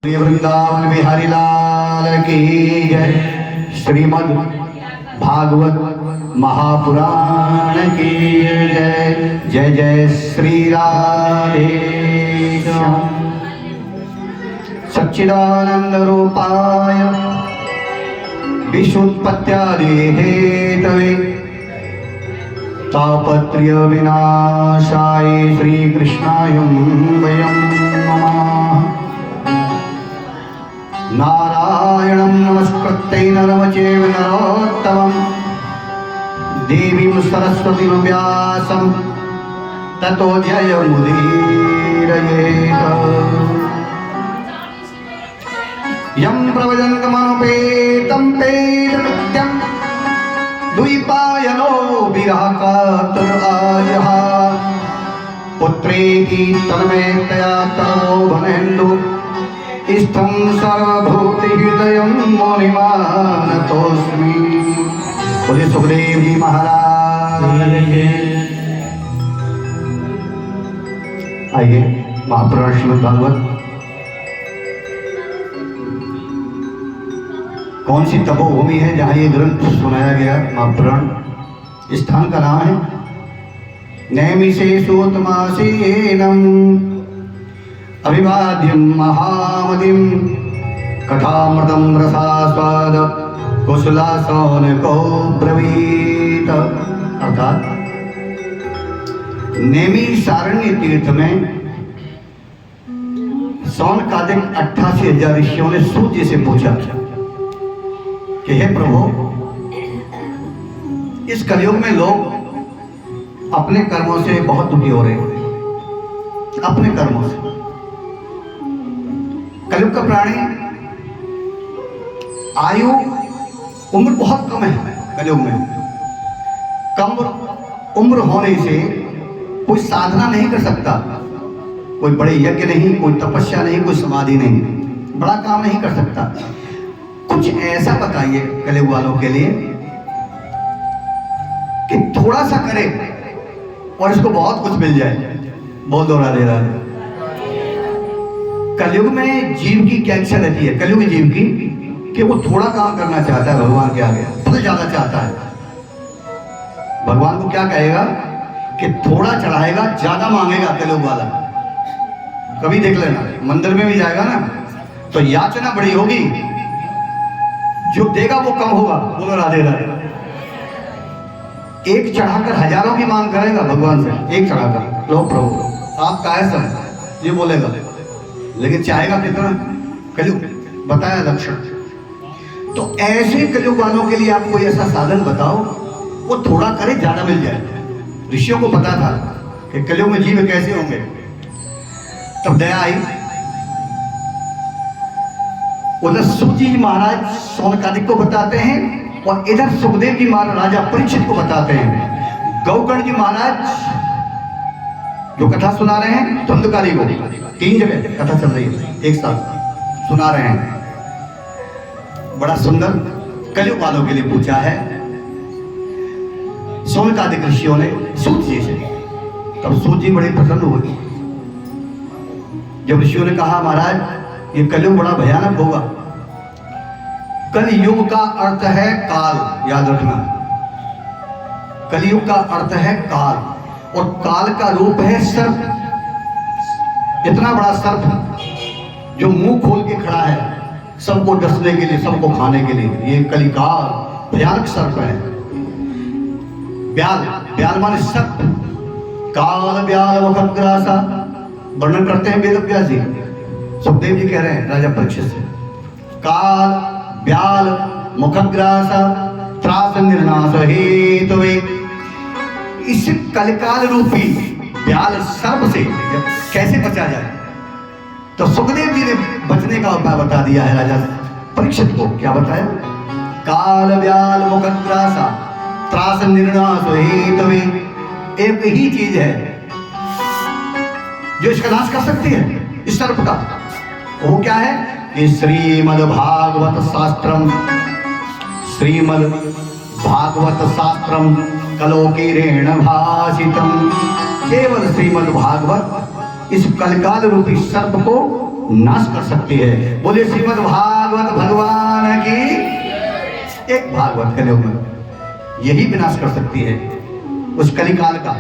वृंदावन बिहारी लाल की जय। श्रीमद् भागवत महापुराण की जय। जय जय श्री राधे श्याम। सच्चिदानंद रूपाय विश्वोत्पत्त्यादि हेतवे तापत्रय विनाशाय श्री कृष्णाय वयं नमः। नारायणं नमस्कृत्य नरं चैव नरोत्तमं देवीं सरस्वतीं व्यासं ततो जयमुदीरयेत्। यं प्रवदन्तमनुपेतं पेतकृत्यं द्वैपायनो विरहकातुरायः पुत्रेति तन्मयतया तनमो वनेन्दु इष्टं सर्वभूतहृदयं मुनिमानतोऽस्मि। बोले सुखदेव जी महाराज। आइए महापुराण श्रीमद् भागवत कौन सी तपोभूमि है जहाँ ये ग्रंथ सुनाया गया। महापुराण स्थान का नाम है नैमिषेषोत्तमासेनम् अभिवाद्यं महामतिं कथामृतं रसास्वाद कुशलासौनको ब्रवीत। अर्थात नैमिषारण्य तीर्थ में सौनकादिक 88,000 ऋषियों ने सूत जी से पूछा कि हे प्रभु, इस कलयुग में लोग अपने कर्मों से बहुत दुखी हो रहे हैं। अपने कर्मों से कलयुग का प्राणी आयु उम्र बहुत कम है। कलयुग में कम उम्र होने से कोई साधना नहीं कर सकता, कोई बड़े यज्ञ नहीं, कोई तपस्या नहीं, कोई समाधि नहीं, बड़ा काम नहीं कर सकता। कुछ ऐसा बताइए कलयुग वालों के लिए कि थोड़ा सा करे और इसको बहुत कुछ मिल जाए। बहुत दोहरा दे रहा है। कलयुग में जीव की क्या इच्छा रहती है? कलयुग जीव की कि वो थोड़ा काम करना चाहता है भगवान के आगे, बहुत ज्यादा चाहता है। भगवान को क्या कहेगा कि थोड़ा चढ़ाएगा, ज्यादा मांगेगा। कलयुग वाला कभी देख लेना, मंदिर में भी जाएगा ना तो याचना बड़ी होगी, जो देगा वो कम होगा। बोलो राधे राधे। एक चढ़ाकर हजारों की मांग करेगा भगवान से, एक चढ़ाकर लो प्रभु आपका है सब, ये बोलेगा, लेकिन चाहेगा कितना? कलयुग बताया लक्षण। तो ऐसे कलयुग वालों के लिए आप कोई ऐसा साधन बताओ वो थोड़ा करे, ज्यादा मिल जाए। ऋषियों को पता था कि कलयुग में जीव कैसे होंगे। तब दया आई। उधर सूजी महाराज सौनकादिक को बताते हैं और इधर सुखदेव जी महाराज राजा परीक्षित को बताते हैं। गौकर्ण जी महाराज जो कथा सुना रहे हैं धुंधकारी को, 3 जगह कथा चल रही है एक साथ सुना रहे हैं। बड़ा सुंदर कलयुग वालों के लिए पूछा है सौनकादिक ऋषियों ने सूत जी से। तब सूत जी बड़े प्रसन्न हुए जब ऋषियों ने कहा महाराज ये कलयुग बड़ा भयानक होगा। कलयुग का अर्थ है काल, याद रखना। कलयुग का अर्थ है काल और काल का रूप है सर्प। इतना बड़ा सर्प जो मुंह खोल के खड़ा है सबको डसने के लिए, सबको खाने के लिए। ये कलिकाल भयानक सर्प है। ब्याल, ब्याल माने सर्प। काल ब्याल मुखग्रासा वर्णन करते हैं वेद व्यास जी। सुखदेव जी कह रहे हैं राजा परीक्षित से, काल ब्याल मुखग्रासा त्रास निर्नाश हेतुवे। इस कलिकाल रूपी ब्याल सर्प से कैसे बचा जाए? तो सुखदेव जी ने बचने का उपाय बता दिया है राजा परीक्षित को। क्या बताया? काल ब्याल मुखग्रासा त्रास निर्नाश हेतुवे। एक ही चीज है जो इसका नाश कर सकती है इस सर्प का। वो क्या है? कि श्रीमद् भागवत शास्त्रम, श्रीमद् भागवत शास्त्रम कलोकीरेण भाषितम। केवल श्रीमद् भागवत इस कलिकाल रूपी सर्प को नाश कर सकती है। बोले श्रीमद् भागवत भगवान की। एक भागवत कलयुग में यही विनाश कर सकती है उस कलिकाल का।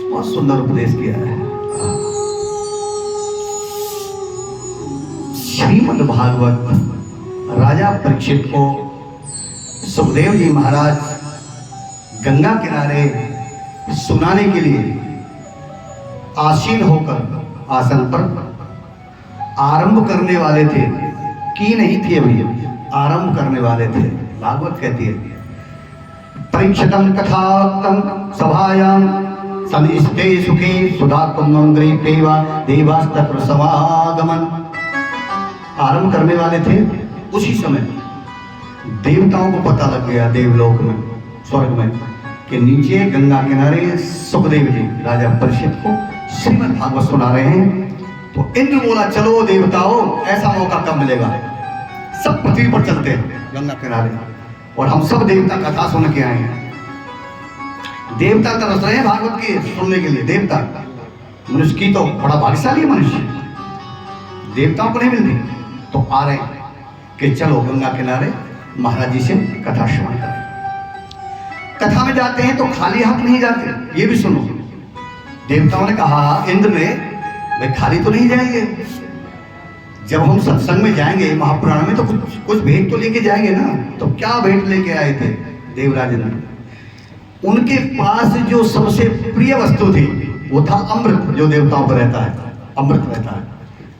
बहुत सुंदर उपदेश किया है श्रीमद् भागवत। राजा परीक्षित को सुखदेव जी महाराज गंगा किनारे सुनाने के लिए आसीन होकर आसन पर आरंभ करने वाले थे। की नहीं थी अभी, आरंभ करने वाले थे। भागवत कहती है परीक्षितम कथाक्तम सभायाम समिष्टे सुखे सुधा कुंभम ग्रीपेवा देवास्तत्र समागमन। आरंभ करने वाले थे, उसी समय देवताओं को पता लग गया देवलोक में, स्वर्ग में, कि नीचे गंगा किनारे सुखदेव जी राजा परीक्षित को श्रीमद् भागवत सुना रहे हैं। तो इंद्र बोला चलो देवताओं, ऐसा मौका कब मिलेगा। सब पृथ्वी पर चलते हैं गंगा किनारे और हम सब देवता कथा सुन के आए हैं। देवता तरस रहे हैं भागवत के सुनने के लिए। देवता, मनुष्य की तो बड़ा भाग्यशाली है मनुष्य, देवताओं को नहीं मिलती। तो आ रहे हैं कि चलो गंगा किनारे महाराज जी से कथा श्रवण करें। कथा में जाते हैं तो खाली हाथ नहीं जाते, ये भी सुनो। देवताओं ने कहा, इंद्र ने, भाई खाली तो नहीं जाएंगे, जब हम सत्संग में जाएंगे महापुराण में तो कुछ भेंट तो लेके जाएंगे ना। तो क्या भेंट लेके आए थे देवराज ने? उनके पास जो सबसे प्रिय वस्तु थी वो था अमृत, जो देवताओं पर रहता है, अमृत रहता है।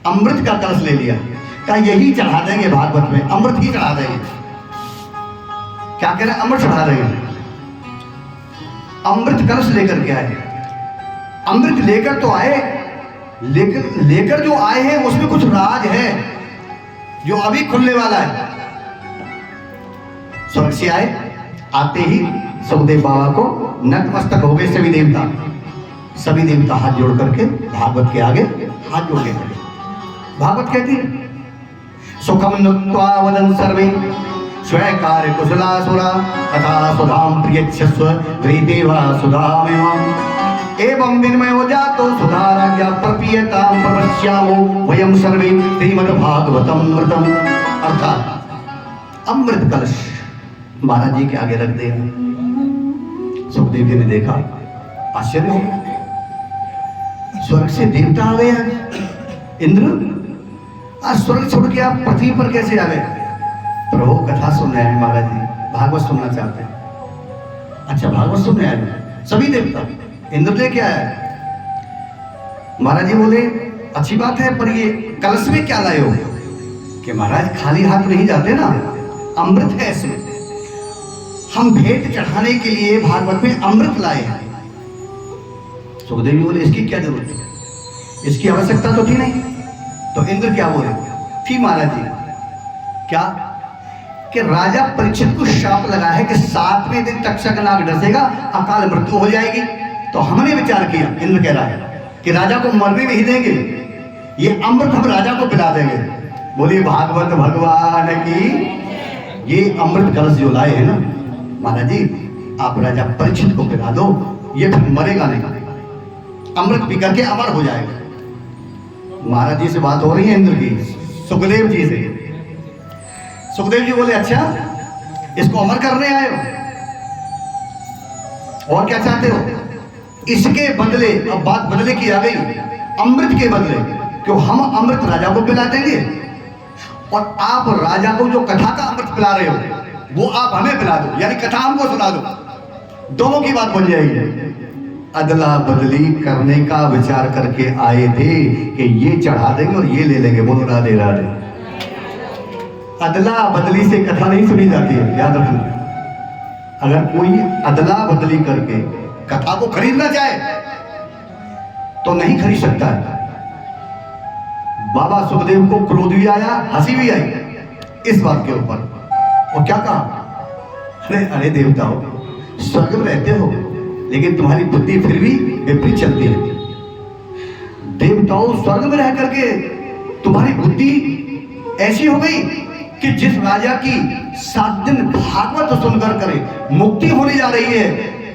अमृत का कलश ले लिया, कहा यही चढ़ा देंगे भागवत में, अमृत ही चढ़ा देंगे। क्या कह रहे? अमृत चढ़ा देंगे। अमृत कलश लेकर के आए। अमृत लेकर तो आए, लेकर जो आए हैं उसमें कुछ राज है जो अभी खुलने वाला है। स्वर्ग से आए, आते ही सुखदेव बाबा को नतमस्तक हो गए सभी देवता। सभी देवता हाथ जोड़ करके भागवत के आगे हाथ जोड़ के खड़े। भागवत कहती है सुखम नुक्त्वा वदन् सर्वे स्वैकार्य कुशलासुरा तथा सुधाम प्रियच्छस्व ग्रीदेवा सुधामेवम् एवं विनिमय हो जातो सुधाराज्ञा प्रपीयताम प्रपश्यामो वयम सर्वे श्रीमद्भागवतम अमृतम। अर्थात अमृत कलश महाराज जी के आगे रख दिया। सुखदेव जी ने देखा, आश्चर्य हो गया। स्वर्ग से देवता आ गया। इंद्र आज स्वर्ग छोड़ के आप पृथ्वी पर कैसे आ गए? प्रभु कथा सुन रहे हैं महाराज जी, भागवत सुनना चाहते हैं। अच्छा भागवत सुनने आए सभी देवता, इंद्र लेके आया। महाराज जी बोले अच्छी बात है, पर ये कलश में क्या लाए हो? कि महाराज खाली हाथ नहीं जाते ना, अमृत है इसमें, हम भेंट चढ़ाने के लिए भागवत में अमृत लाए हैं। सुखदेव जी बोले इसकी क्या जरूरत है, इसकी आवश्यकता तो थी नहीं। तो इंद्र क्या बोले? थी महाराज जी। क्या? कि राजा परीक्षित को शाप लगा है कि 7वें दिन तक्षक नाग डसेगा, अकाल मृत्यु हो जाएगी। तो हमने विचार किया, इंद्र कह रहा है, कि राजा को मरने नहीं देंगे, ये अमृत हम राजा को पिला देंगे। बोलिए भागवत भगवान की। ये अमृत कलश जो लाए हैं ना महाराज जी, आप राजा परीक्षित को पिला दो, ये फिर मरेगा नहीं, अमृत पी करके अमर हो जाएगा। महाराज जी से बात हो रही है इंद्र की, सुखदेव जी से। सुखदेव जी बोले अच्छा इसको अमर करने आए हो, और क्या चाहते हो? इसके बदले, अब बात बदले की आ गई, अमृत के बदले, क्यों हम अमृत राजा को पिला देंगे और आप राजा को जो कथा का अमृत पिला रहे हो वो आप हमें पिला दो, यानी कथा हमको सुना दो। दोनों की बात बन जाएगी। अदला बदली करने का विचार करके आए थे कि ये चढ़ा देंगे और ये ले लेंगे। बोलो राधे राधे। अदला बदली से कथा नहीं सुनी जाती है, याद रखना। अगर कोई अदला बदली करके कथा को खरीदना चाहे तो नहीं खरीद सकता है। बाबा सुखदेव को क्रोध भी आया, हंसी भी आई इस बात के ऊपर। और क्या कहा? अरे देवताओ, स्वर्ग में रहते हो लेकिन तुम्हारी बुद्धि फिर भी विपरीत चलती है। देवताओं, स्वर्ग में रह करके तुम्हारी बुद्धि ऐसी हो गई कि जिस राजा की 7 दिन भागवत सुनकर करे मुक्ति होने जा रही है,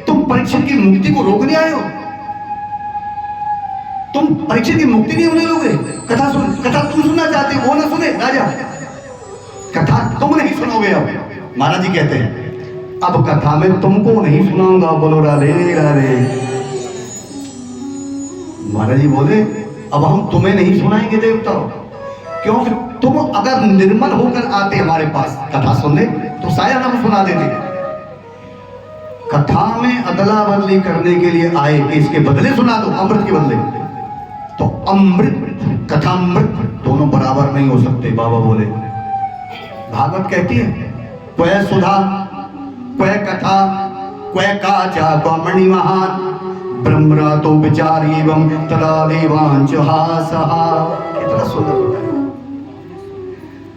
तुम परीक्षित की मुक्ति को रोकने आए हो। तुम परीक्षित की मुक्ति नहीं होने दोगे? कथा सुन, कथा तुम सुनना चाहते हो, वो ना सुने राजा, कथा तुम नहीं सुनोगे। अब महाराज जी कहते हैं अब कथा में तुमको नहीं सुनाऊंगा। बोलो राधे राधे। महाराज जी बोले अब हम तुम्हें नहीं सुनाएंगे देवताओं, क्योंकि तुम अगर निर्मल होकर आते हमारे पास कथा सुनने तो शायद हम सुना देते। कथा में अदला बदली करने के लिए आए कि इसके बदले सुना दो, अमृत के बदले, तो अमृत कथामृत दोनों बराबर नहीं हो सकते। बाबा बोले, भागवत कहती है क्वय सुधा क्वय कथा क्वय काचा क्वमणि महान ब्रह्मरा तो विचार एवं तदा देवांच हासहा। कितना सुंदर होता है।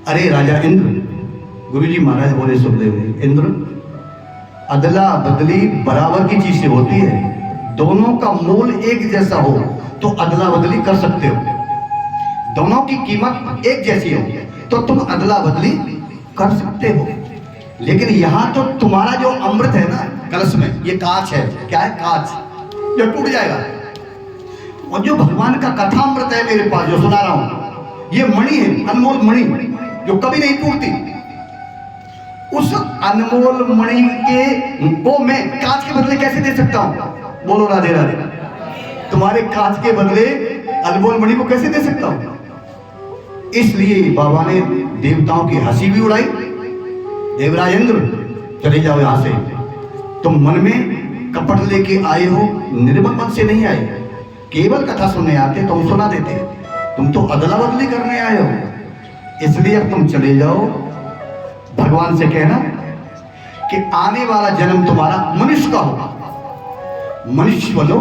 अरे राजा इंद्र, गुरुजी महाराज बोले सुखदेव, इंद्र अदला बदली बराबर की चीज से होती है। दोनों का मूल एक जैसा हो तो अदला बदली कर सकते हो, दोनों की कीमत एक जैसी हो तो तुम अदला बदली कर सकते हो। लेकिन यहां तो तुम्हारा जो अमृत है ना कलश में, ये कांच है। क्या है? कांच, जो टूट जाएगा। और जो भगवान का कथामृत है मेरे पास जो सुना रहा हूं, ये मणि है, अनमोल मणि जो कभी नहीं टूटती। उस अनमोल मणि के को मैं कांच के बदले कैसे दे सकता हूं? बोलो राधे राधे। तुम्हारे कांच के बदले अनमोल मणि को कैसे दे सकता हूं? इसलिए बाबा ने देवताओं की हंसी भी उड़ाई। देवराज इंद्र चले जाओ यहां से, तुम मन में कपट लेके आए हो, निर्मल मन से नहीं आए। केवल कथा सुनने आते तुम सुना देते, तुम तो अदला बदली करने आए हो। इसलिए अब तुम चले जाओ, भगवान से कहना कि आने वाला जन्म तुम्हारा मनुष्य का हो, मनुष्य बोलो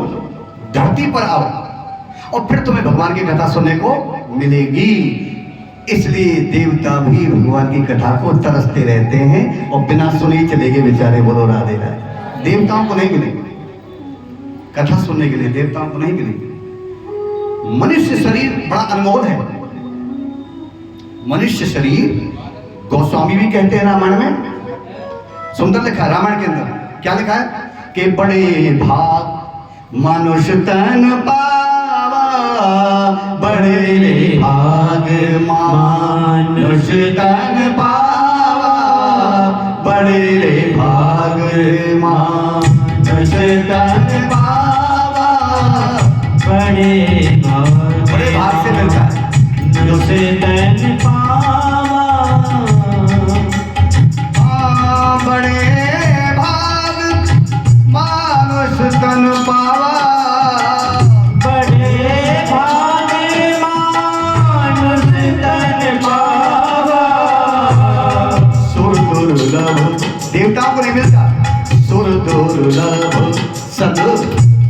धरती पर आओ और फिर तुम्हें भगवान की कथा सुनने को मिलेगी। इसलिए देवता भी भगवान की कथा को तरसते रहते हैं और बिना सुने चले गए बेचारे। बोलो राधे राधे। देवताओं को नहीं मिलेंगे कथा सुनने के लिए, देवताओं को नहीं मिलेंगे। मनुष्य शरीर बड़ा अनमोल है। मनुष्य शरीर गोस्वामी भी कहते हैं रामायण में, सुंदर लिखा है रामायण के अंदर। क्या लिखा है कि बड़े भाग मनुष्य तन पावा, बड़े भाग मनुष्य तन पावा, बड़े भाग मनुष्य तन पावा, बड़े भाग से मिलता है मनुष्य तन पावा, बड़े भाग मानुष तन पावा, बड़े भाग मानुष तन पावा। सुर दुर्लभ देवताओं को नहीं मिलता, सुर दुर्लभ सद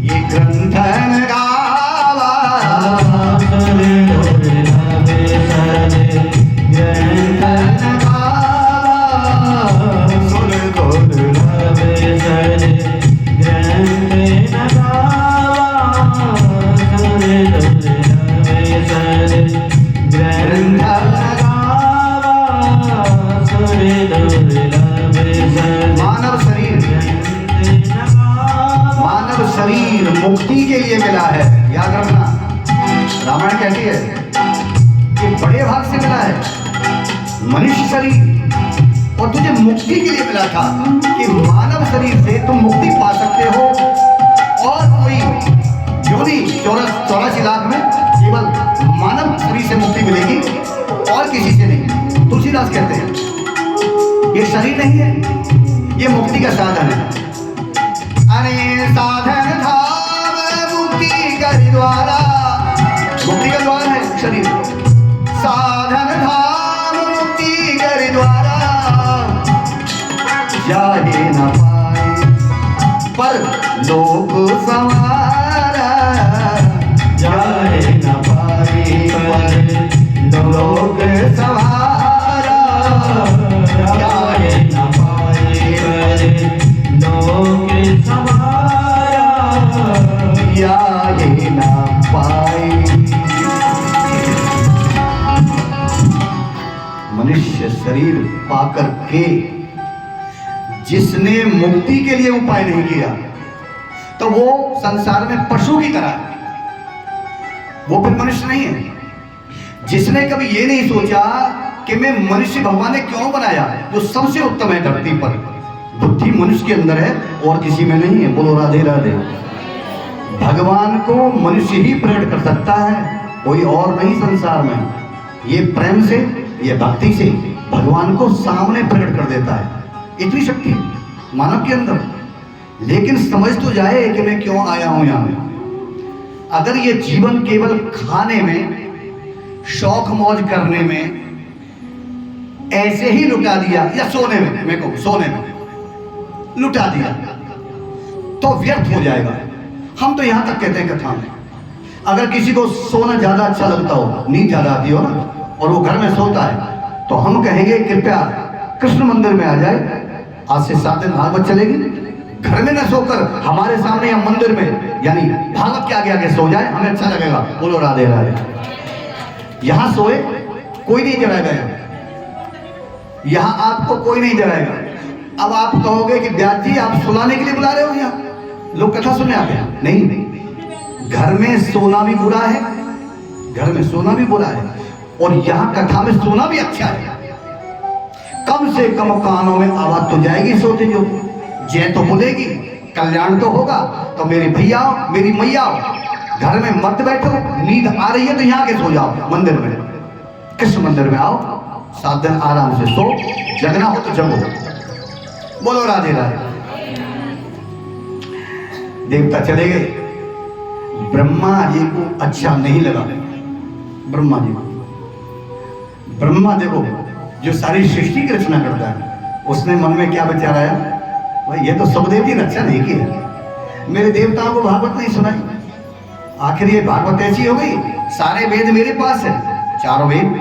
ये ग्रंथन गावा, मानव शरीर मुक्ति के लिए मिला है। याद रखना, रामायण कहती है कि बड़े भाग से मिला है मनुष्य शरीर, और तुझे मुक्ति के लिए मिला था कि मानव शरीर से तुम मुक्ति पा सकते हो। और कोई योनि 84 लाख में केवल मानव शरीर से मुक्ति मिलेगी और किसी से नहीं। तुलसीदास कहते हैं ये शरीर नहीं है, ये मुक्ति का साधन है। अरे साधन धाम मुक्ति का द्वारा, मुक्ति का द्वार है शरीर। साधन धाम मुक्ति का द्वारा, जाए न पाए पर लोक संवारा, जाए न पाए पर लोक संवारा, जाए न पाए पर लोक संवारा, जाए न पाए। मनुष्य शरीर पाकर के जिसने मुक्ति के लिए उपाय नहीं किया तो वो संसार में पशु की तरह है। वो फिर मनुष्य नहीं है। जिसने कभी ये नहीं सोचा कि मैं मनुष्य भगवान ने क्यों बनाया, जो सबसे उत्तम है धरती पर, बुद्धि मनुष्य के अंदर है और किसी में नहीं है। बोलो राधे राधे। भगवान को मनुष्य ही प्रकट कर सकता है, कोई और नहीं संसार में। ये प्रेम से, ये भक्ति से भगवान को सामने प्रकट कर देता है। इतनी शक्ति मानव के अंदर। लेकिन समझ तो जाए कि मैं क्यों आया हूं यहां। अगर ये जीवन केवल खाने में, शौक मौज करने में, ऐसे ही लुटा दिया, या सोने में, मेरे को सोने में लुटा दिया, तो व्यर्थ हो जाएगा। हम तो यहां तक कहते हैं कथा में, अगर किसी को सोना ज्यादा अच्छा लगता हो, नींद ज्यादा आती हो ना, और वो घर में सोता है, तो हम कहेंगे कृपया कृष्ण मंदिर में आ जाए, आज से 7 दिन भागवत चलेगी। घर में न सोकर हमारे सामने या मंदिर में, यानी भागवत के आगे आगे सो जाए, हमें अच्छा लगेगा। बोलो राधे राधे। यहां सोए कोई नहीं जगाएगा, यहां आपको कोई नहीं जगाएगा। अब आप कहोगे कि ब्याज जी आप सुलाने के लिए बुला रहे हो, यहाँ लोग कथा सुनने आते हैं। नहीं, घर में सोना भी बुरा है, घर में सोना भी बुरा है, और यहाँ कथा में सोना भी अच्छा है। कम से कम कानों में आवाज तो जाएगी सोते जो, जय तो बोलेगी, कल्याण तो होगा। तो मेरे भैया मेरी मैया, घर में मत बैठो, नींद आ रही है तो यहाँ के सो जाओ, मंदिर में, कृष्ण मंदिर में आओ, 7 दिन आराम से सो, जगना हो तो जगो। बोलो राधे राधे। देवता चले गए, ब्रह्मा जी को अच्छा नहीं लगा। ब्रह्मा जी को, ब्रह्मा देखो जो सारी सृष्टि की रचना करता है, उसने मन में क्या विचार आया, भाई ये तो सुखदेव जी ने अच्छा नहीं किया, मेरे देवताओं को भागवत नहीं सुनाई। आखिर ये भागवत ऐसी हो गई, सारे वेद मेरे पास है, 4 वेद,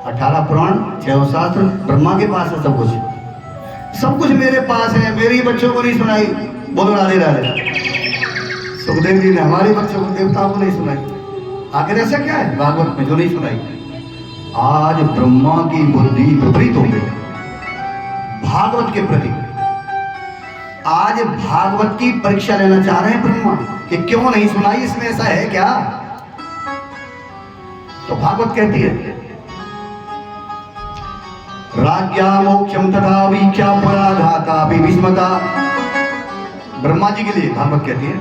18 पुराण, 6 शास्त्र, ब्रह्मा के पास है सब कुछ मेरे पास है, मेरे ही बच्चों को नहीं सुनाई। बोलो राधे राधे। सुखदेव जी ने हमारे बच्चों को, देवताओं को नहीं सुनाई। आखिर ऐसा क्या है भागवत में जो नहीं सुनाई? आज ब्रह्मा की बुद्धि विपरीत हो गई भागवत के प्रति। आज भागवत की परीक्षा लेना चाह रहे हैं ब्रह्मा कि क्यों नहीं सुनाई, इसमें ऐसा है क्या? तो भागवत कहती है राज्ञा मोक्षम तथा वीक्षा पराघाता विस्मता। ब्रह्मा जी के लिए भागवत कहती है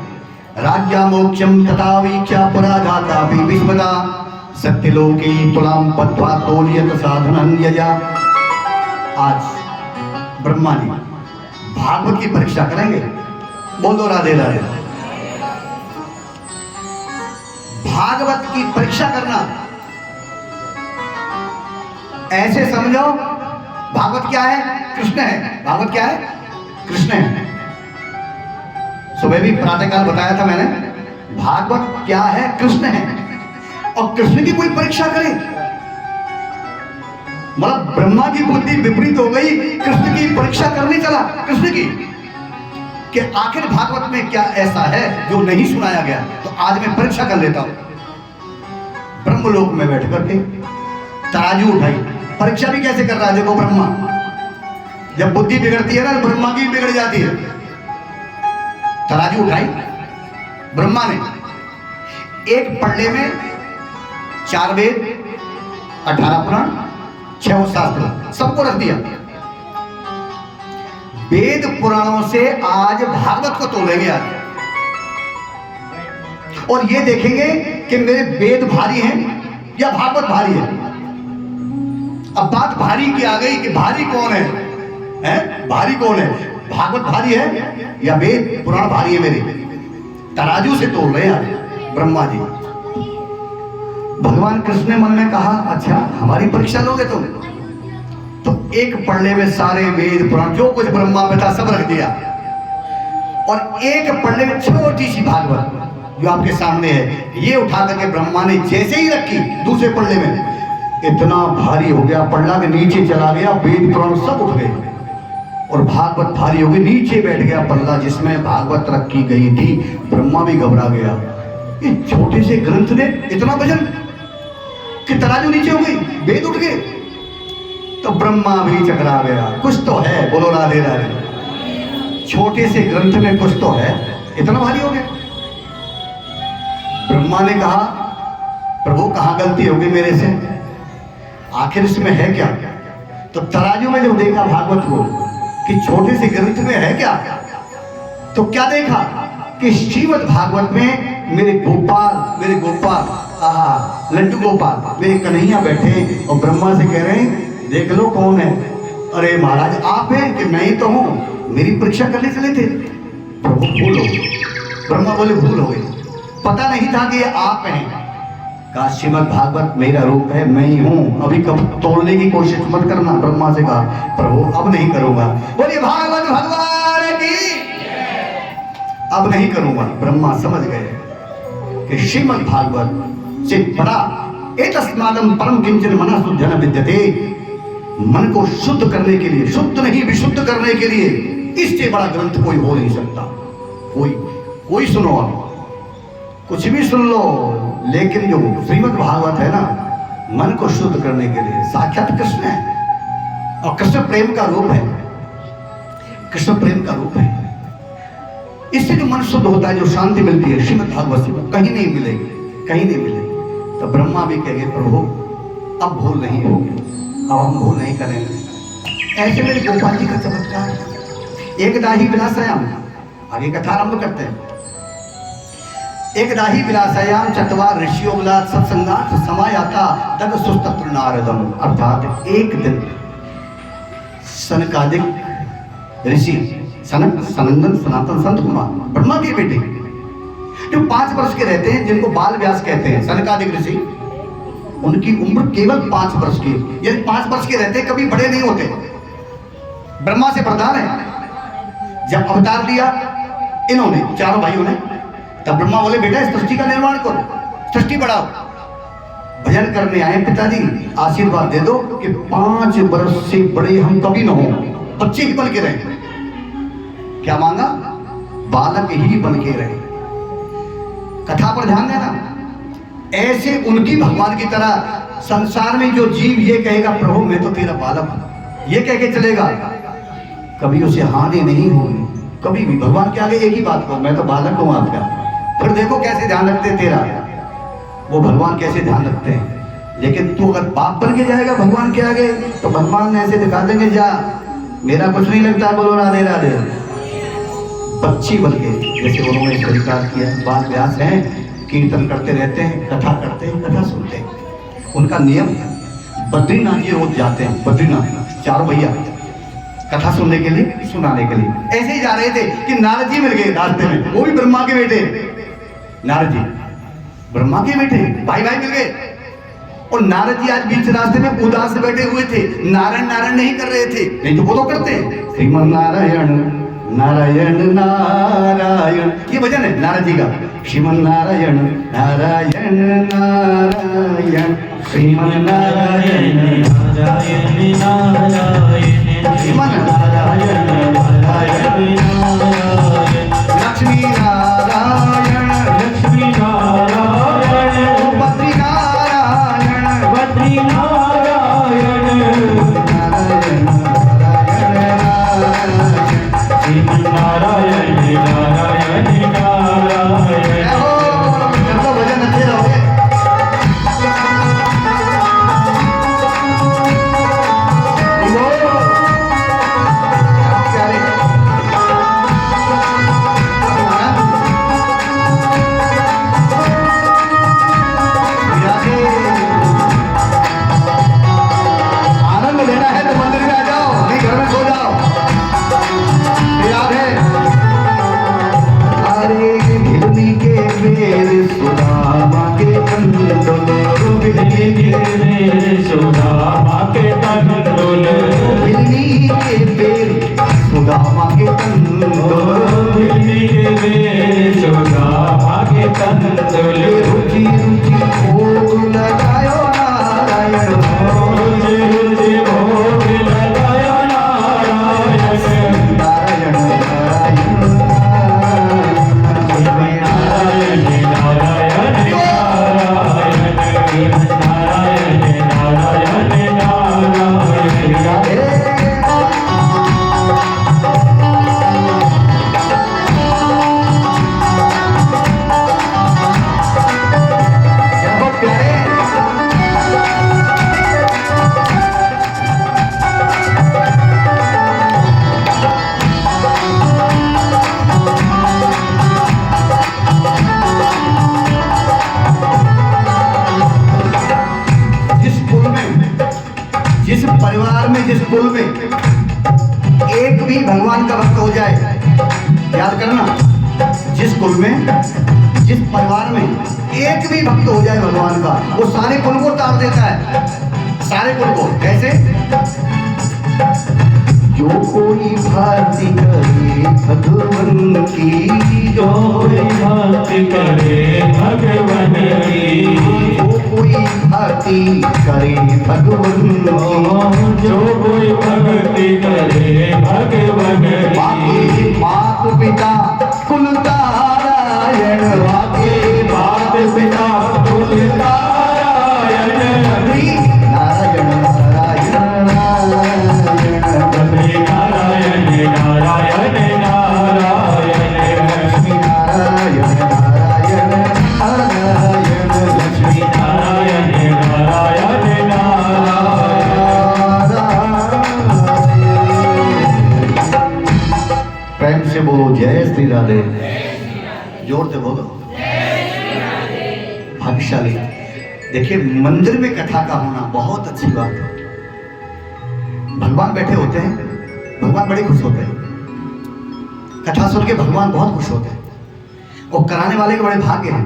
राज्ञा मोक्षम तथा वीक्षा पराघाता विस्मता सत्यलोकी तुलाम पत्वा तोलियत साधनं यजा। आज ब्रह्मा जी भागवत की परीक्षा करेंगे। बोलो राधे राधे। भागवत की परीक्षा करना ऐसे समझो, भागवत क्या है? कृष्ण है। भागवत क्या है? कृष्ण है। सुबह भी प्रातःकाल बताया था मैंने, भागवत क्या है? कृष्ण है। और कृष्ण की कोई परीक्षा करे, मतलब ब्रह्मा की बुद्धि विपरीत हो गई, कृष्ण की परीक्षा करने चला, कृष्ण की, कि आखिर भागवत में क्या ऐसा है जो नहीं सुनाया गया, तो आज मैं परीक्षा कर लेता हूं। ब्रह्मलोक में बैठ करके तराजू उठाई, परीक्षा भी कैसे कर रहा है देखो ब्रह्मा। जब बुद्धि बिगड़ती है ना, ब्रह्मा की बिगड़ जाती है। तराजू उठाई ब्रह्मा ने, एक पल्ले में 4 वेद, 18 पुराण, 6 शास्त्र सबको रख दिया। वेद पुराणों से आज भागवत को तोलेंगे आज, और ये देखेंगे कि मेरे वेद भारी हैं या भागवत भारी है। अब बात भारी की आ गई कि भारी कौन है, हैं? भारी कौन है, भागवत भारी है या वेद पुराण भारी है? मेरे तराजू से तोल रहे हैं ब्रह्मा जी। भगवान कृष्ण ने मन में कहा अच्छा हमारी परीक्षा लोगे तुम? तो एक पल्ले में सारे वेद पुराण जो कुछ ब्रह्मा पे था सब रख दिया, और एक पल्ले में छोटी सी भागवत जो आपके सामने है, ये उठा करके ब्रह्मा ने जैसे ही रखी, दूसरे पल्ले में इतना भारी हो गया, पल्ला के नीचे चला गया, वेद पुराण सब उठ गए और भागवत भारी हो गई, नीचे बैठ गया पल्ला जिसमें भागवत रखी गई थी। ब्रह्मा भी घबरा गया, ये छोटे से ग्रंथ ने इतना वजन कि तराजू नीचे हो गई, वेद उठ गए। तो ब्रह्मा भी चकरा गया, कुछ तो है। बोलो राधे राधे। छोटे से ग्रंथ में कुछ तो है, इतना भारी हो गया। ब्रह्मा ने कहा प्रभु कहाँ गलती होगी मेरे से, आखिर इसमें है क्या? तो तराजू में जब देखा भागवत को कि छोटे से ग्रंथ में है क्या, तो क्या देखा कि श्रीमद् भागवत में मेरे गोपाल आहा लड्डू गोपाल मेरे कन्हैया बैठे और ब्रह्मा से कह रहे हैं देख लो कौन है। अरे महाराज आप हैं कि मैं ही तो हूं, मेरी परीक्षा करने चले थे। प्रभु भूल हो गई, ब्रह्मा बोले भूल हो गई, पता नहीं था कि ये आप हैं। कहा श्रीमद् भागवत मेरा रूप है, मैं ही हूं, अभी कब तोड़ने की कोशिश मत करना। ब्रह्मा से कहा प्रभु अब नहीं करूंगा। बोलिए भागवत भगवान की, अब नहीं करूंगा। ब्रह्मा समझ गए कि श्रीमद् भागवत से बड़ा एतस्मादम परम किंचन मनः शुद्धं न विद्यते, मन को शुद्ध करने के लिए, शुद्ध नहीं विशुद्ध करने के लिए इससे बड़ा ग्रंथ कोई हो नहीं सकता। कोई सुनो, आप कुछ भी सुन लो, लेकिन जो श्रीमद् भागवत है ना, मन को शुद्ध करने के लिए साक्षात कृष्ण है और कृष्ण प्रेम का रूप है, कृष्ण प्रेम का रूप है। इससे जो मन शुद्ध होता है, जो शांति मिलती है श्रीमद् भागवत से, कहीं नहीं मिलेगी, कहीं नहीं मिलेगी। तो ब्रह्मा भी कहेंगे प्रभु अब भूल नहीं होगी, अब हम भूल नहीं करेंगे। ऐसे मेरे गोपाल जी का चमत्कार। एक दाही विलासायाम, आगे कथा आरंभ करते हैं। एक दाही विलासायाम चतवार ऋषियों विलास सत्संगार्थ समायाता तद सुस्तत्र नारदम। अर्थात एक दिन सनकादिक ऋषि सनक सनंदन सनातन संत कुमार ब्रह्मा के बेटे जो 5 वर्ष के रहते हैं, जिनको बाल व्यास कहते हैं, सनकादिक ऋषि, उनकी उम्र केवल 5 वर्ष की। यदि 5 वर्ष के रहते कभी बड़े नहीं होते। ब्रह्मा से प्रधान है। जब अवतार लिया इन्होंने, चारों भाइयों ने, तब ब्रह्मा बोले बेटा इस सृष्टि का निर्माण करो, सृष्टि बढ़ाओ। भजन करने आए पिताजी, आशीर्वाद दे दो कि 5 वर्ष से बड़े हम कभी न हो, बच्चे ही बन के रहे। क्या मांगा? बालक ही बन के रहे। कथा पर ध्यान देना। ऐसे उनकी भगवान की तरह संसार में जो जीव ये कहेगा प्रभु मैं तो तेरा बालक हूं, ये कह के चलेगा, कभी उसे हानि नहीं होगी। कभी भी भगवान के आगे एक ही बात कहो, मैं तो बालक हूं आपका। फिर देखो कैसे ध्यान रखते हैं तेरा, वो भगवान कैसे ध्यान रखते हैं। लेकिन तू अगर बाप बन के जाएगा भगवान के आगे, तो भगवान ऐसे दिखा देंगे जा मेरा कुछ नहीं लगता, बोलो राधे राधे। बच्ची बन के जैसे उन्होंने स्वीकार किया। बाल व्यास हैं, कीर्तन करते रहते हैं, कथा करते हैं, कथा सुनते हैं। उनका नियम बद्रीनाथ जी रोज जाते हैं। बद्रीनाथ 4 भैया कथा सुनने के लिए, सुनाने के लिए। ऐसे ही जा रहे थे कि नारद जी मिल गए रास्ते में, वो भी ब्रह्मा के बेटे। नारद जी ब्रह्मा के बेटे, भाई भाई मिल गए। और नारद जी आज बीच रास्ते में उदास बैठे हुए थे, नारायण नारायण नहीं कर रहे थे। नहीं तो वो तो करते हैं, श्रीमन नारायण नारायण नारायण, ये भजन है नारद जी का। श्रीमन नारायण नारायण नारायण, श्रीमन नारायण नारायण नारायण, श्रीमन नारायण नारायण नारायण, लक्ष्मी नारायण लक्ष्मी नारायण, बद्री नारायण बद्री नारायण, नारायण नारायण नारायण, श्रीमन नारायण नारायण नारायण। चलो भजन अच्छे रहोगे। जिस परिवार में, जिस कुल में एक भी भगवान का भक्त हो जाए, याद करना, जिस कुल में, जिस परिवार में एक भी भक्त हो जाए भगवान का, वो सारे कुल को तार देता है, सारे कुल को। कैसे? जो कोई भक्ति करे भगवान की, जो कोई भक्ति करे भगवान की, जो कोई भक्ति करे भगवान की, जो कोई भक्ति करे भगवान की, मात पिता कुल तारायण, वाके मात पिता कुल तारायण, नारायण नारायण लक्ष्मी नारायण नारायण नारायण, लक्ष्मी नारायण नारायण नारायण, लक्ष्मी नारायण नारायण नारायण। प्रेम से बोलो जय श्री राधे, जोर से बोलो। भाग्यशाली। देखिए, मंदिर में कथा का होना बहुत अच्छी बात है। भगवान बैठे होते हैं, भगवान बड़े खुश होते हैं, कथा सुन के भगवान बहुत खुश होते हैं। और कराने वाले के बड़े भाग्य हैं।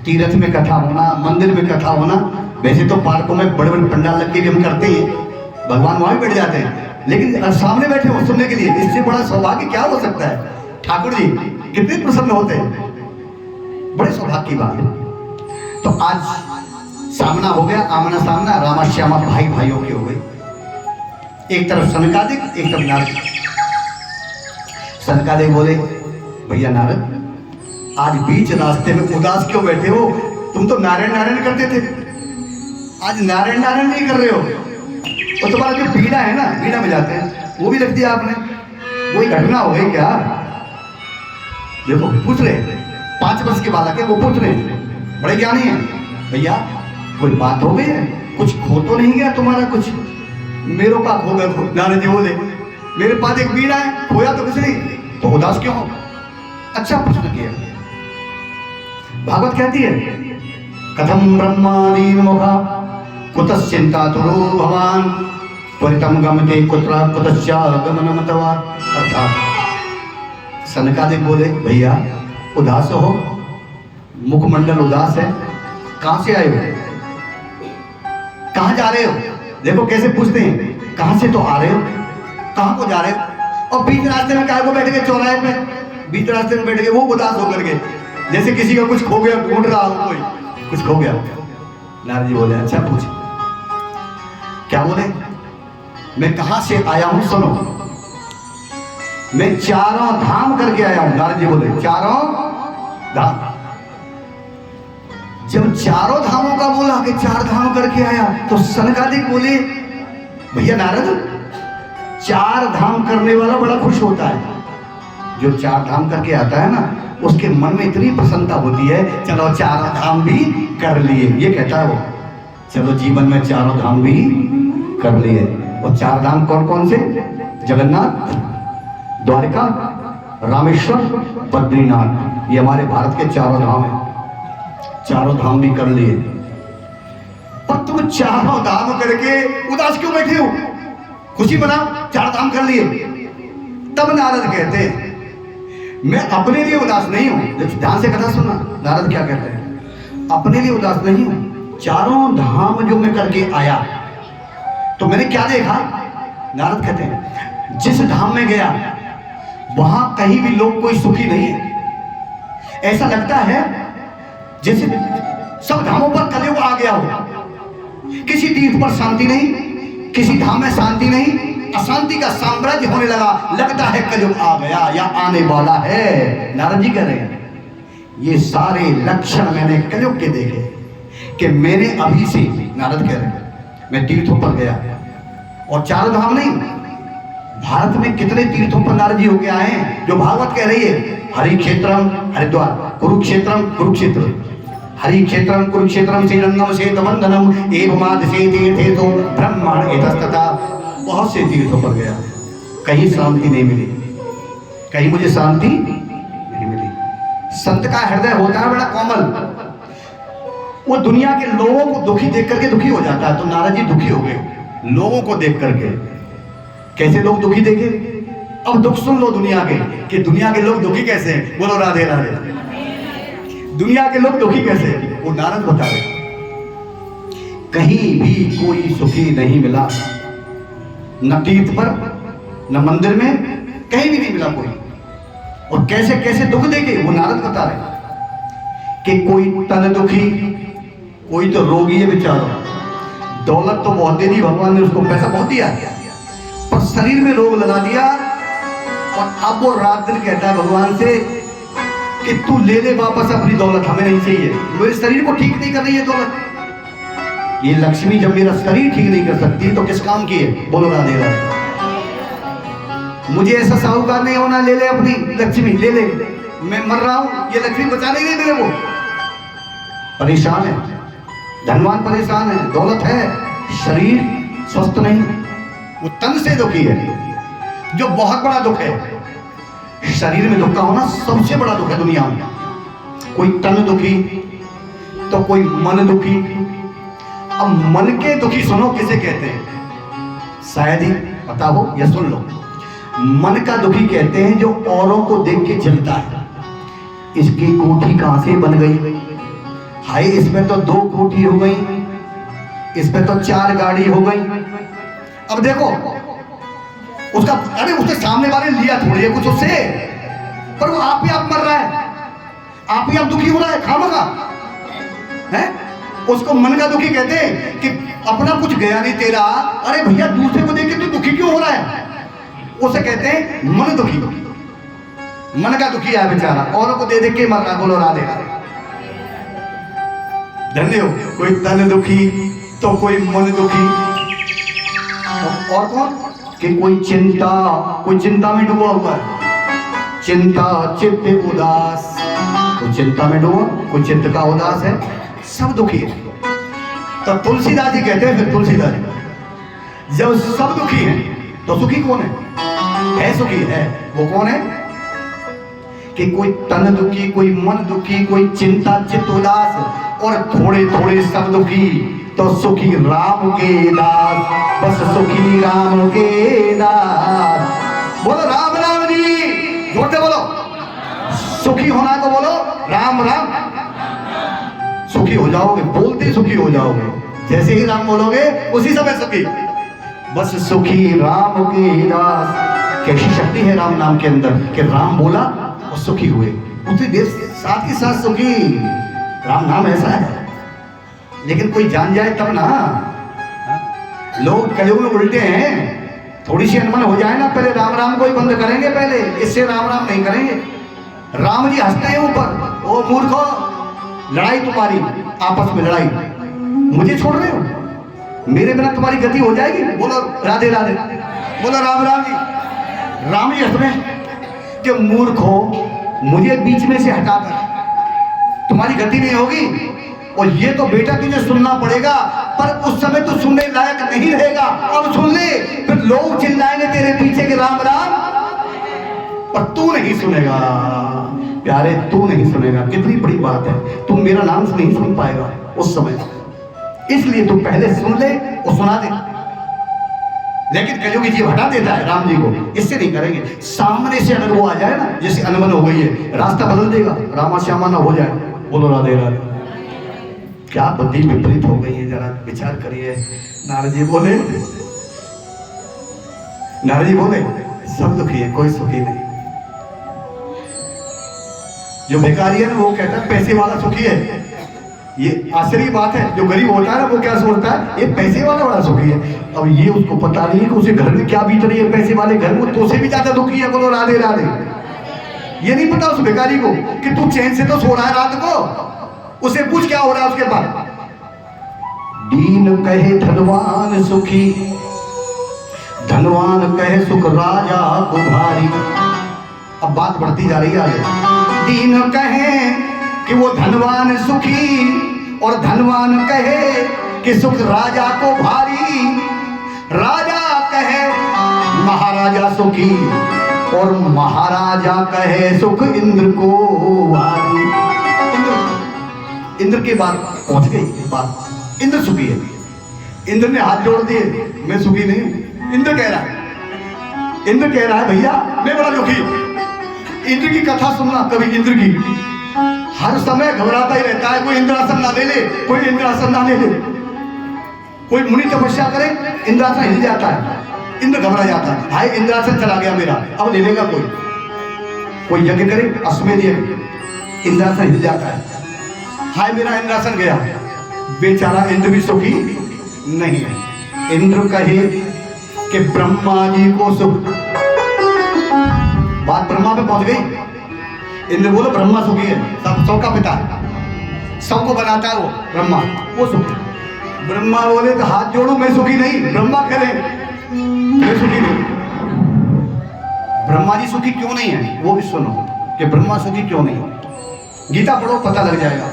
तीर्थ में कथा होना, मंदिर में कथा होना। वैसे तो पार्कों में बड़े बड़े पंडाल लग के भी हम करते हैं, भगवान वहां भी बैठ जाते हैं, लेकिन सामने बैठे हो सुनने के लिए, इससे बड़ा सौभाग्य क्या हो सकता है। ठाकुर जी कितने प्रसन्न होते हैं, बड़े सौभाग्य की बात है। तो आज सामना हो गया, आमना सामना, रामा श्यामा भाई भाइयों की हो गई। एक तरफ सनकादिक, एक तरफ नारद। सनकादिक बोले, भैया नारद, आज बीच रास्ते में उदास क्यों बैठे हो? तुम तो नारायण नारायण करते थे, आज नारायण नारायण नहीं कर रहे हो। और तुम्हारा जो पीड़ा है ना, पीड़ा में जाते हैं, वो भी रख दिया आपने। वही घटना हो गई क्या? देखो पूछ रहे, 5 वर्ष के बालक है, वो पूछ रहे, बड़े ज्ञानी है, भैया कोई बात हो गई है? कुछ खो तो नहीं गया तुम्हारा कुछ? मेरे का खो गया। नारद जी बोले, मेरे पास एक पीड़ा है, खोया तो कुछ नहीं, तो उदास क्यों हो? अच्छा प्रश्न किया। भागवत कहती है, कथम ब्रह्मादि मुखा कुतश्चिंता तुरो भवान त्वरितम गमते कुत्र कुतश्चा गमनम तवा। अर्थात सनकादिक बोले, भैया उदास हो, मुखमंडल उदास है, कहां से आए हो, कहां जा रहे हो? देखो कैसे पूछते हैं, कहां से तो आ रहे हो, कहां को जा रहे हो? और बीच रास्ते में काहे को बैठ गए चौराहे पे, बीच रास्ते में बैठ गए, वो उदास होकर के, जैसे किसी का कुछ खो गया, ढूंढ रहा हो, कोई कुछ खो गया। नारद जी बोले, अच्छा पूछ। क्या बोले? मैं कहां से आया हूं, सुनो, मैं चारों धाम करके आया हूं। नारद जी बोले, चारों धाम। जब चारों धामों का बोला कि 4 धाम करके आया, तो सनकादिक बोले, भैया नारद, 4 धाम करने वाला बड़ा खुश होता है। जो 4 धाम करके आता है ना, उसके मन में इतनी प्रसन्नता होती है, चलो 4 धाम भी कर लिए। ये कहता है वो, चलो जीवन में 4 धाम भी कर लिए। और 4 धाम कौन कौन से? जगन्नाथ, द्वारका, रामेश्वर, बद्रीनाथ। ये हमारे भारत के 4 धाम हैं। 4 धाम भी कर लिए। पर तुम 4 धाम करके उदास क्यों बैठे हो? खुशी मनाओ, 4 धाम कर लिए। तब नारद कहते हैं, मैं अपने लिए उदास नहीं हूं। ध्यान से कथा सुनना, नारद क्या कहते हैं, अपने लिए उदास नहीं हूं, 4 धाम जो मैं करके आया, तो मैंने क्या देखा? नारद कहते हैं, जिस धाम में गया वहां कहीं भी लोग कोई सुखी नहीं है। ऐसा लगता है जैसे सब धामों पर कलयुग आ गया हो। किसी तीर्थ पर शांति नहीं, किसी धाम में शांति नहीं, अशांति का साम्राज्य होने लगा। लगता है कलयुग आ गया या आने वाला है। नारद जी कह रहे हैं, ये सारे लक्षण मैंने कलयुग के देखे कि मैंने अभी से, नारद कह रहे हैं, मैं तीर्थों पर गया और 4 धाम नहीं, भारत में कितने तीर्थों पर नारद जी होके आए हैं, जो भागवत कह रही है, हरि क्षेत्रम हरिद्वार, कुरुक्षेत्रम कुरुक्षेत्र, हरि क्षेत्रम कुरुक्षेत्रम श्रीरंगम सेतुबंधनम एवमाद से तीर्थेषु ब्रह्मांड एतस्तथा। बहुत से तीर्थों पर गया, कहीं शांति नहीं मिली, कहीं मुझे शांति नहीं मिली। संत का हृदय होता है बड़ा कोमल, वो दुनिया के लोगों को दुखी देख करके दुखी हो जाता है। तो नारद जी दुखी हो गए, लोगों को देख करके। कैसे लोग दुखी देखे? अब दुख सुन लो दुनिया के, कि दुनिया के लोग दुखी कैसे हैं। बोलो राधे राधे। दुनिया के लोग दुखी कैसे हैं? वो नारद बता रहे, कहीं भी कोई सुखी नहीं मिला, न तीर्थ पर न मंदिर में, कहीं भी नहीं मिला कोई। और कैसे कैसे दुख देखे वो नारद बता रहे कि कोई तन दुखी, कोई तो रोगी है बेचारा, दौलत तो बहुत दे दी भगवान ने उसको, पैसा बहुत दिया, पर शरीर में रोग लगा दिया। और अब वो रात दिन कहता है भगवान से कि तू ले ले वापस अपनी दौलत, हमें नहीं चाहिए, मेरे शरीर को ठीक नहीं कर रही है दौलत। ये लक्ष्मी जब मेरा शरीर ठीक नहीं कर सकती तो किस काम की है? बोलो राधे राधे। मुझे ऐसा साहूकार नहीं होना, ले ले अपनी लक्ष्मी, ले ले, मैं मर रहा हूं, ये लक्ष्मी बचा नहीं रही मेरे को। परेशान है, धनवान परेशान है, दौलत है, शरीर स्वस्थ नहीं, वो तन से दुखी है, जो बहुत बड़ा दुख है। शरीर में दुख का होना सबसे बड़ा दुख है दुनिया में। कोई तन दुखी तो कोई मन दुखी। अब मन के दुखी सुनो किसे कहते हैं, शायद ही पता हो या सुन लो। मन का दुखी कहते हैं जो औरों को देख के जलता है, इसकी कोठी कहां से बन गई, हाय इसमें तो 2 कोठी हो गई, इसमें तो 4 गाड़ी हो गई। अब देखो उसका, अरे उसके सामने वाले लिया थोड़ी है कुछ उससे, पर वो आप ही आप मर रहा है, आप ही आप दुखी हो रहा है खामखा है। उसको मन का दुखी कहते हैं कि अपना कुछ गया नहीं तेरा, अरे भैया दूसरे को देख के तू दुखी क्यों हो रहा है, उसे कहते हैं मन दुखी। मन का दुखी है बेचारा, औरों को दे दे के मर रहा। बोलो राधे राधे। धन्य हो, कोई तन दुखी तो कोई मन दुखी, और कौन कि कोई चिंता में डूबा हुआ है, चिंता चित्त उदास, कोई चिंता में डूबा, कोई चित्त का उदास है, सब दुखी है। तो तुलसीदास जी कहते हैं, फिर तुलसीदास जी जब सब दुखी हैं तो सुखी कौन है सुखी है, वो कौन है कि कोई तन दुखी, कोई मन दुखी, कोई चिंता चित्त उदास, और थोड़े थोड़े सब दुखी तो सुखी राम के दास, बस सुखी राम के दास। बोलो राम राम जी, जोर से बोलो। सुखी होना तो बोलो राम राम, सुखी हो जाओगे, बोलते सुखी हो जाओगे। जैसे ही राम बोलोगे उसी समय सुखी, बस सुखी राम के दास। कैसी शक्ति है राम नाम के अंदर कि राम बोला और सुखी हुए, उसी देर साथ ही साथ सुखी। राम नाम ऐसा है, लेकिन कोई जान जाए तब ना। लोग कलयुग में उल्टे हैं, थोड़ी सी अनमन हो जाए ना, पहले राम राम को ही बंद करेंगे, पहले इससे राम राम नहीं करेंगे। राम जी हंसते हैं ऊपर, ओ मूर्खो, लड़ाई तुम्हारी, आपस में लड़ाई, मुझे छोड़ रहे हो, मेरे बिना तुम्हारी गति हो जाएगी। बोलो राधे राधे, बोलो राम राम जी। राम जी हंस रहे हैं कि मूर्खो, मुझे बीच में से हटाकर तुम्हारी गति नहीं होगी, और ये तो बेटा तुझे सुनना पड़ेगा, पर उस समय तो सुनने लायक नहीं रहेगा। अब सुन ले, फिर लोग चिल्लाएंगे तेरे पीछे के राम राम, पर तू नहीं सुनेगा प्यारे, तू नहीं सुनेगा। कितनी बड़ी बात है, तू मेरा नाम नहीं सुन पाएगा उस समय, इसलिए तू पहले सुन ले और सुना दे। लेकिन कलयुगी जी हटा देता है राम जी को, इससे नहीं करेंगे। सामने से अगर वो आ जाए ना, जैसे अनबन हो गई है, रास्ता बदल देगा, रामा श्यामा ना हो जाए। बोलो राधे राधे। क्या बुद्धि विपरीत हो गई है, जरा विचार करिए। नारद जी बोले, नारद जी बोले सब दुखी है, कोई सुखी नहीं। जो भिखारी है ना, वो कहता है पैसे वाला सुखी है। ये आश्चर्य बात है, जो गरीब होता है ना, वो क्या सोचता है, ये पैसे वाला बड़ा सुखी है। अब ये उसको पता नहीं है कि उसे घर में क्या बीत रही है, पैसे वाले घर में तो उसे भी ज्यादा दुखी है। बोलो राधे राधे। ये नहीं पता उस भिखारी को कि तू चैन से तो सो रहा है रात को, उसे पूछ क्या हो रहा है उसके पास। दीन कहे धनवान सुखी, धनवान कहे सुख राजा को भारी। अब बात बढ़ती जा रही है आगे। दीन कहे कि वो धनवान सुखी, और धनवान कहे कि सुख राजा को भारी। राजा कहे महाराजा सुखी, और महाराजा कहे सुख इंद्र को भारी। इंद्र की बात पहुंच गई बात, इंद्र सुखी है। इंद्र ने हाथ जोड़ दिए, मैं सुखी नहीं हूं। इंद्र कह रहा है भैया मैं बड़ा दुखी हूं। इंद्र की कथा सुनना कभी, इंद्र की हर समय घबराता ही रहता है। कोई इंद्रासन ना ले ले, कोई इंद्रासन ना ले ले, कोई मुनि तपस्या करे इंद्रासन हिल जाता है, इंद्र घबरा जाता है, हाय इंद्रासन चला गया मेरा, अब ले लेगा कोई यज्ञ करे अश्वमेध यज्ञ, इंद्रासन हिल जाता है, हाय मेरा इंद्रासन गया। बेचारा इंद्र भी सुखी नहीं है। इंद्र कहे कि ब्रह्मा जी को सुख, बात ब्रह्मा पे पहुंच गई। इंद्र बोलो ब्रह्मा सुखी है, सबका पिता है, सबको बनाता है वो ब्रह्मा, वो सुखी। ब्रह्मा बोले तो हाथ जोड़ो मैं सुखी नहीं। ब्रह्मा कह रहे मैं सुखी नहीं। ब्रह्मा जी सुखी क्यों नहीं है वो भी सुनो कि ब्रह्मा सुखी क्यों नहीं है। गीता पढ़ो पता लग जाएगा।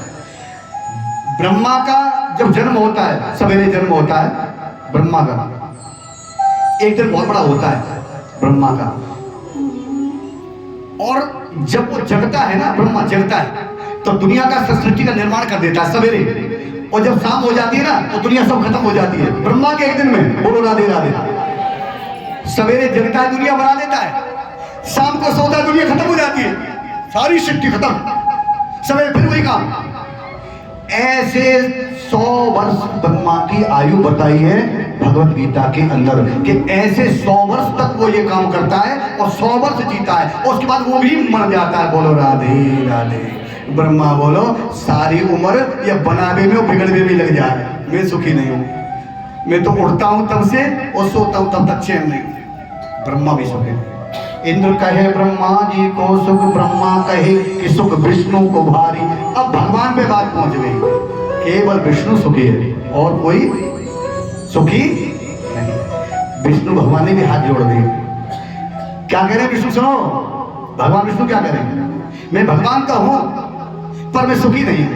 ब्रह्मा का जब जन्म होता है, सवेरे जन्म होता है ब्रह्मा का, एक दिन बहुत बड़ा होता है ब्रह्मा का, और जब वो जगता है ना, ब्रह्मा जगता है तो दुनिया का सृष्टि का निर्माण कर देता है सवेरे, और जब शाम हो जाती है ना तो दुनिया सब खत्म हो जाती है। ब्रह्मा के एक दिन में, बोलो राधे राधे। सवेरे जगता है दुनिया बना देता है, शाम को सोता है दुनिया खत्म हो जाती है, सारी सृष्टि खत्म, सवेरे फिर वही काम। ऐसे 100 वर्ष ब्रह्मा की आयु बताई है भगवत गीता के अंदर कि ऐसे 100 वर्ष तक वो ये काम करता है और 100 वर्ष जीता है, और उसके बाद वो भी मर जाता है। बोलो राधे राधे। ब्रह्मा बोलो सारी उम्र या बनावे में और बिगड़वे में लग जाए, मैं सुखी नहीं हूं। मैं तो उठता हूं तब से और सोता हूं तब तक चैन नहीं। ब्रह्मा भी सुखी नहीं। इंद्र कहे ब्रह्मा जी को सुख, ब्रह्मा कहे कि सुख विष्णु को भारी। अब भगवान पे बात पहुंच गई, केवल विष्णु सुखी है और कोई सुखी नहीं। विष्णु भगवान ने भी हाथ जोड़ दिए। क्या कह रहे हैं विष्णु? सुनो भगवान विष्णु क्या कह रहे हैं, मैं भगवान का हूं पर मैं सुखी नहीं हूं।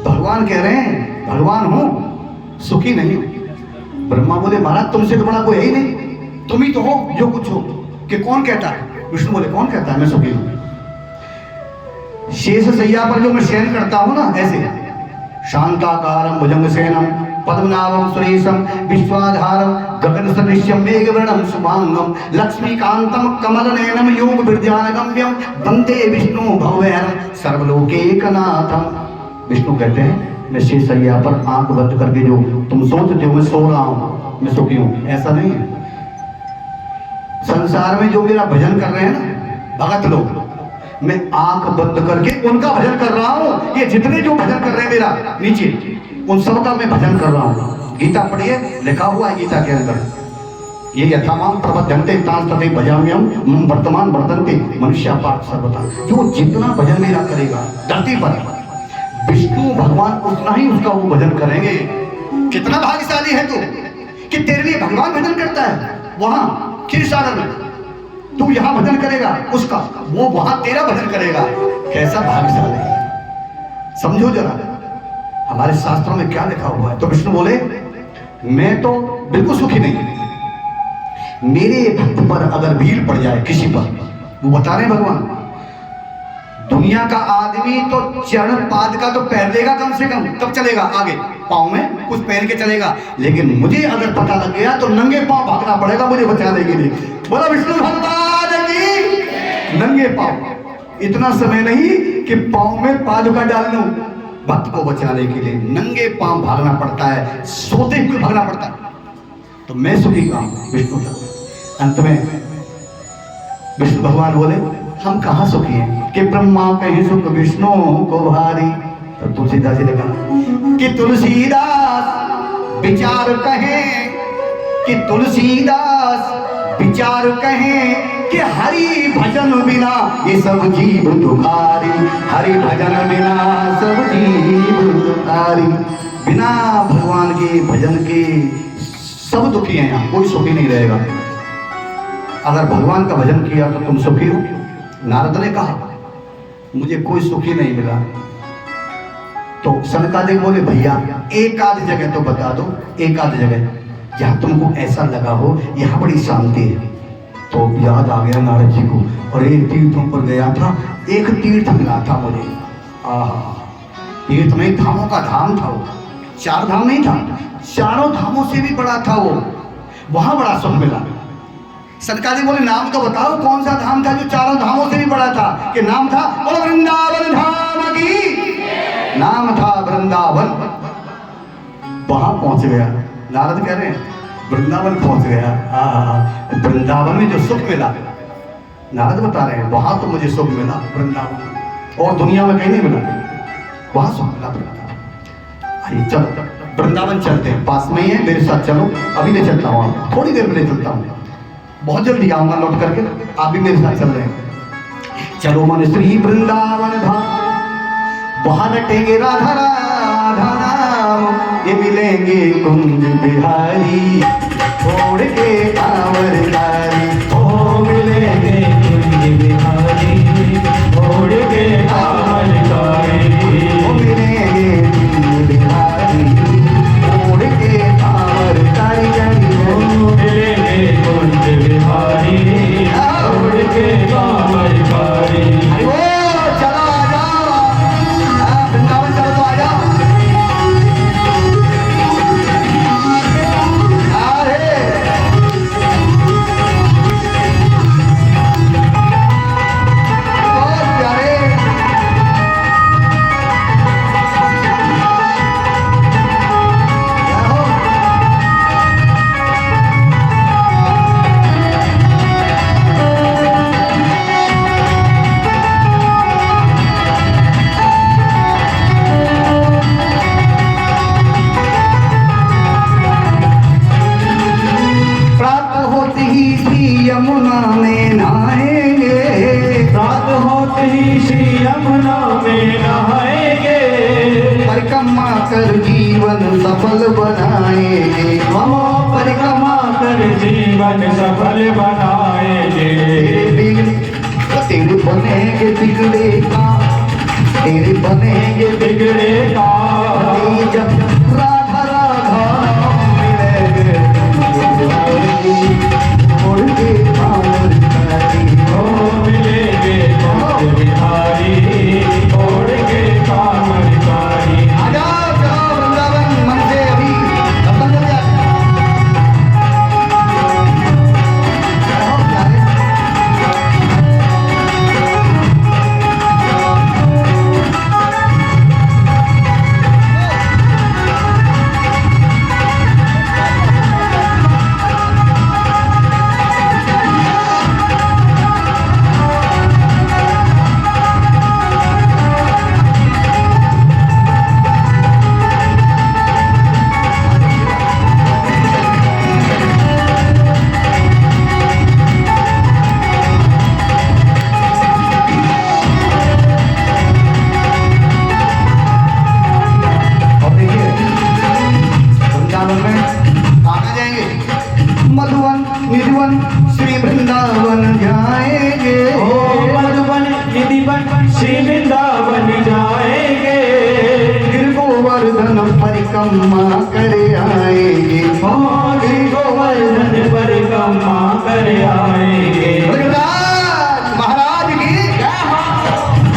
भगवान कह रहे हैं भगवान हूं सुखी नहीं हूं। ब्रह्मा बोले महाराज तुमसे तो बड़ा कोई है ही नहीं, तुम ही तो हो जो कुछ हो। कि कौन कहता है? विष्णु बोले कौन कहता है मैं सुखी हूं? शेष सैया पर जो मैं शयन करता हूं ना, ऐसे शांताकारम भुजंग सेनम पद्मनाभम सुरेशम विश्वाधारम गगन सदृश्यम मेघवर्णम शुभांगम लक्ष्मीकांतम कमलनयनम योग विद्यानगम्यम वंदे विष्णु भवहरम सर्वलोकैकनाथम। विष्णु कहते हैं मैं शेषैया पर आंख बंद करके जो तुम सोचते हो मैं सो रहा हूं, मैं सुखी हूं, ऐसा नहीं है। संसार में जो मेरा भजन कर रहे हैं ना भगत लोग, मैं आंख बंद करके उनका भजन कर रहा हूं। ये जितने जो भजन कर रहे हैं मेरा नीचे, उन सबका मैं भजन कर रहा हूं। गीता पढ़िए, लिखा हुआ है गीता के अंदर, ये यथामाम प्रबद्धन्ते तां तथे भजाम्यहम् मम वर्तमान वर्तन्ते मनुष्या पार्थ सर्वथा। जो जितना भजन मेरा करेगा धरती पर, विष्णु भगवान उतना ही उसका वो भजन करेंगे। कितना भाग्यशाली है तू कि तेरे लिए भगवान भजन करता है। वहां क्षीरसागर में तू यहां भजन करेगा उसका, वो वहां तेरा भजन करेगा। कैसा भाग्यशाली है, समझो जरा हमारे शास्त्रों में क्या लिखा हुआ है। तो विष्णु बोले मैं तो बिल्कुल सुखी नहीं, मेरे भक्त पर अगर भीड़ पड़ जाए किसी पर, वो बता रहे भगवान, दुनिया का आदमी तो चरण पाद का तो पहन लेगा कम से कम, तब चलेगा आगे, पाँव में कुछ पहन के चलेगा, लेकिन मुझे अगर पता लग गया तो नंगे पाँव भागना पड़ेगा मुझे बचाने के लिए। बोला विष्णु भगवान की नंगे पाँव। इतना समय नहीं कि पाँव में पादुका डाल लूं, भक्त को बचाने के लिए नंगे पाँव भागना पड़ता है, सोते हुए भागना पड़ता है। तो मैं सुखी कहाँ? विष्णु का। अंत में विष्णु भगवान बोले हम कहाँ सुखी हैं कि ब्रह्मा कहीं सुख विष्णु को भारी। तो तुलसीदास जी ने कहा कि तुलसीदास विचार कहें, कि तुलसीदास विचार कहें कि हरि भजन बिना ये सब जीव दुखारी, हरि भजन बिना सब जीव दुखारी। बिना भगवान के भजन के सब दुखी हैं, यहाँ कोई सुखी नहीं रहेगा। अगर भगवान का भजन किया तो तुम सुखी हो। नारद ने कहा मुझे कोई सुखी नहीं मिला। तो सनकादिक बोले भैया एक आध जगह तो बता दो, एक आध जगह जहां तुमको ऐसा लगा हो यहाँ बड़ी शांति है। तो याद आ गया नारद जी को, और एक तीर्थों पर गया था, एक तीर्थ मिला था मुझे। तीर्थ में धामों का धाम था, वो 4 धाम नहीं था, चारों धामों से भी बड़ा था वो, वहां बड़ा सुख मिला। सरकार जी बोले नाम तो बताओ कौन सा धाम था जो चारों धामों से भी बड़ा था? कि नाम था, बोलो वृंदावन धाम की, नाम था वृंदावन। वहां पहुंच गया। नारद कह रहे हैं वृंदावन पहुंच गया। वृंदावन में जो सुख मिला, नारद बता रहे हैं वहां तो मुझे सुख मिला वृंदावन, और दुनिया में कहीं नहीं मिला, वहां सुख मिला वृंदावन। आइए चलो वृंदावन चलते हैं, पास में ही है, मेरे साथ चलो। अभी ले चलता हूँ, थोड़ी देर में ले चलता हूँ, बहुत जल्दी आऊंगा लौट करके, आप भी मेरे साथ चल रहे हैं। चलो मन श्री वृंदावन धाम, वहां रटेंगे राधा राधा नाम, ये मिलेंगे कुंज बिहारी, छोड़ के कांवर धारी। ओ मिलेंगे कुंज बिहारी, छोड़ के कांवर धारी। ओ मिलेंगे कुंज बिहारी, छोड़ के कांवर धारी धारी। ओ मिलेंगे कुंज बिहारी, छोड़ के कांवर धारी। अरे वो चलो आ जाओ, वृंदावन चलो तो आ जाओ। अरे बहुत प्यारे, क्या हो? प्राप्त होती ही श्री यमुना में नहाएंगे, रात होते ही श्री यमुना में नहाएंगे। परिक्रमा कर जीवन सफल बनाएंगे। हम परिक्रमा कर जीवन सफल बनाएंगे। तेरे बनेंगे बिगड़े का, तेरे बनेंगे बिगड़े का जब राधा राधा मिलेंगे, छोड़ के कांवर धारी। ओ मिलेंगे कुंज बिहारी, छोड़ के कांवर धारी। आ जाओ चलो वृंदावन, मन से अभी दर्शन हो जाए। आओ प्यारे। और देखिए वृंदावन में आगे जाएंगे, मधुवन निधिवन श्री वृंदावन जाएंगे। ओ मधुबन निधिवन श्री वृंदावन जाएंगे। गिर गोवर्धन परिक्रमा करे आएंगे। ओ श्री गोवर्धन परिक्रमा कर आएंगे। भगवान महाराज की जय हो।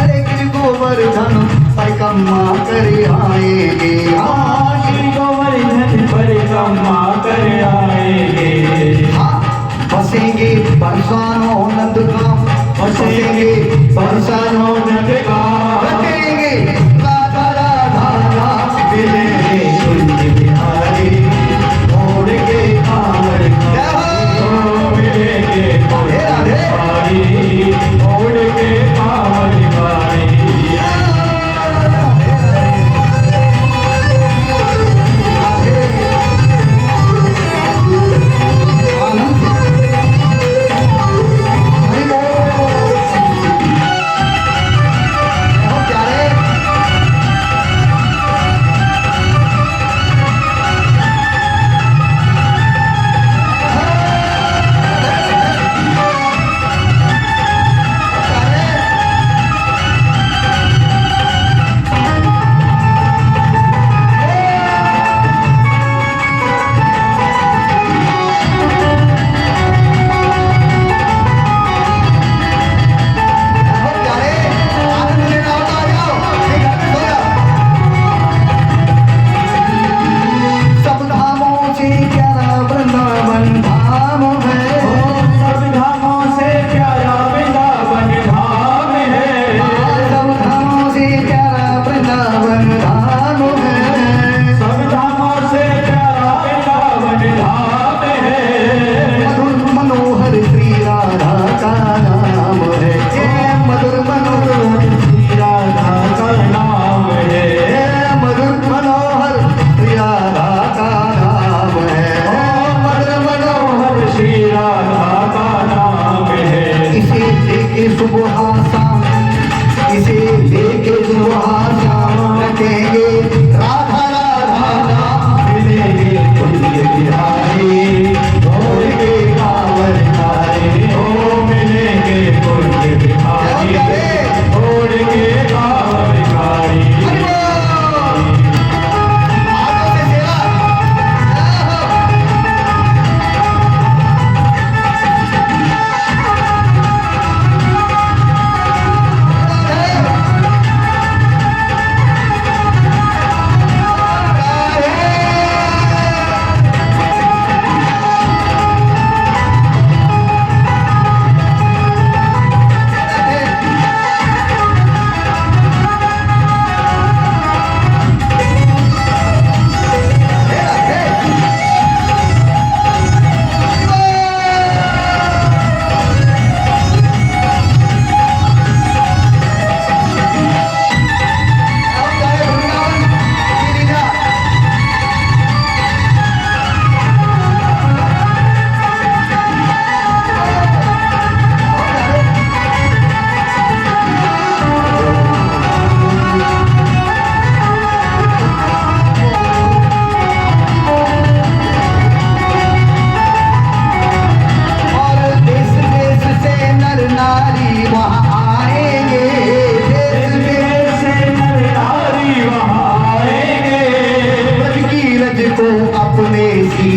अरे गिर गोवर्धन परिक्रमा करे आएंगे। हाँ, श्री गोवर्धन परिक्रमा कर आएंगे। हाँ, बसेंगे बरसानो नंदगांव, बसेंगे बरसानो नंदगांव। रटेंगे राधा राधा नाम, मिलेंगे कुंज बिहारी,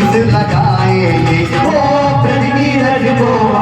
शीश लगाएंगे, ओ ब्रज नीरज को